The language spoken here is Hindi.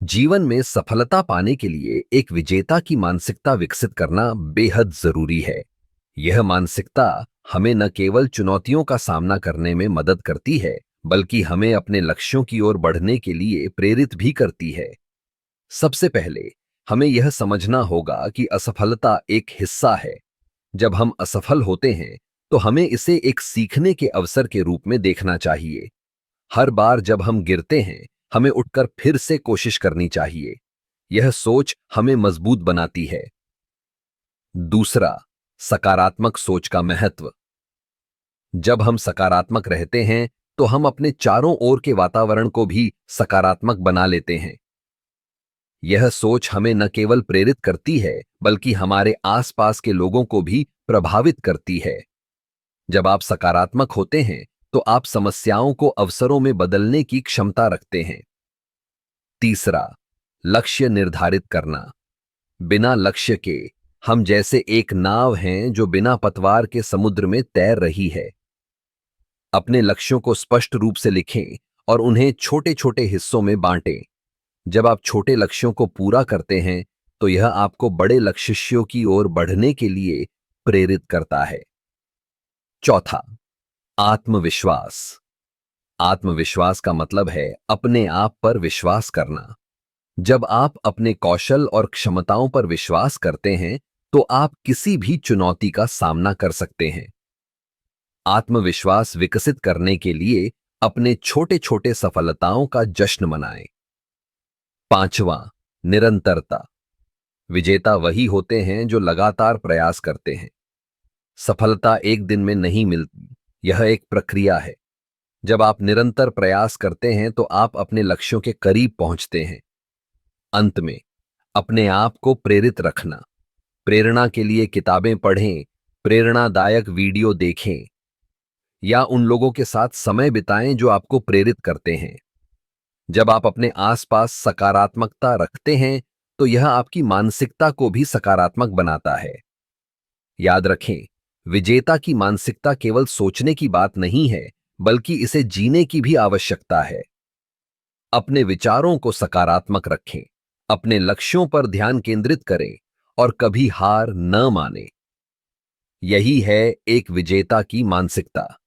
जीवन में सफलता पाने के लिए एक विजेता की मानसिकता विकसित करना बेहद जरूरी है। यह मानसिकता हमें न केवल चुनौतियों का सामना करने में मदद करती है, बल्कि हमें अपने लक्ष्यों की ओर बढ़ने के लिए प्रेरित भी करती है। सबसे पहले हमें यह समझना होगा कि असफलता एक हिस्सा है। जब हम असफल होते हैं, तो हमें इसे एक सीखने के अवसर के रूप में देखना चाहिए। हर बार जब हम गिरते हैं, हमें उठकर फिर से कोशिश करनी चाहिए। यह सोच हमें मजबूत बनाती है। दूसरा, सकारात्मक सोच का महत्व। जब हम सकारात्मक रहते हैं, तो हम अपने चारों ओर के वातावरण को भी सकारात्मक बना लेते हैं। यह सोच हमें न केवल प्रेरित करती है, बल्कि हमारे आसपास के लोगों को भी प्रभावित करती है। जब आप सकारात्मक होते हैं, तो आप समस्याओं को अवसरों में बदलने की क्षमता रखते हैं। तीसरा, लक्ष्य निर्धारित करना। बिना लक्ष्य के हम जैसे एक नाव हैं जो बिना पतवार के समुद्र में तैर रही है। अपने लक्ष्यों को स्पष्ट रूप से लिखें और उन्हें छोटे छोटे हिस्सों में बांटें। जब आप छोटे लक्ष्यों को पूरा करते हैं, तो यह आपको बड़े लक्ष्यों की ओर बढ़ने के लिए प्रेरित करता है। चौथा, आत्मविश्वास। आत्मविश्वास का मतलब है अपने आप पर विश्वास करना। जब आप अपने कौशल और क्षमताओं पर विश्वास करते हैं, तो आप किसी भी चुनौती का सामना कर सकते हैं। आत्मविश्वास विकसित करने के लिए अपने छोटे छोटे सफलताओं का जश्न मनाएं। पांचवा, निरंतरता। विजेता वही होते हैं जो लगातार प्रयास करते हैं। सफलता एक दिन में नहीं मिलती, यह एक प्रक्रिया है। जब आप निरंतर प्रयास करते हैं, तो आप अपने लक्ष्यों के करीब पहुंचते हैं। अंत में, अपने आप को प्रेरित रखना। प्रेरणा के लिए किताबें पढ़ें, प्रेरणादायक वीडियो देखें, या उन लोगों के साथ समय बिताएं जो आपको प्रेरित करते हैं। जब आप अपने आसपास सकारात्मकता रखते हैं, तो यह आपकी मानसिकता को भी सकारात्मक बनाता है। याद रखें, विजेता की मानसिकता केवल सोचने की बात नहीं है, बल्कि इसे जीने की भी आवश्यकता है। अपने विचारों को सकारात्मक रखें, अपने लक्ष्यों पर ध्यान केंद्रित करें और कभी हार न मानें। यही है एक विजेता की मानसिकता।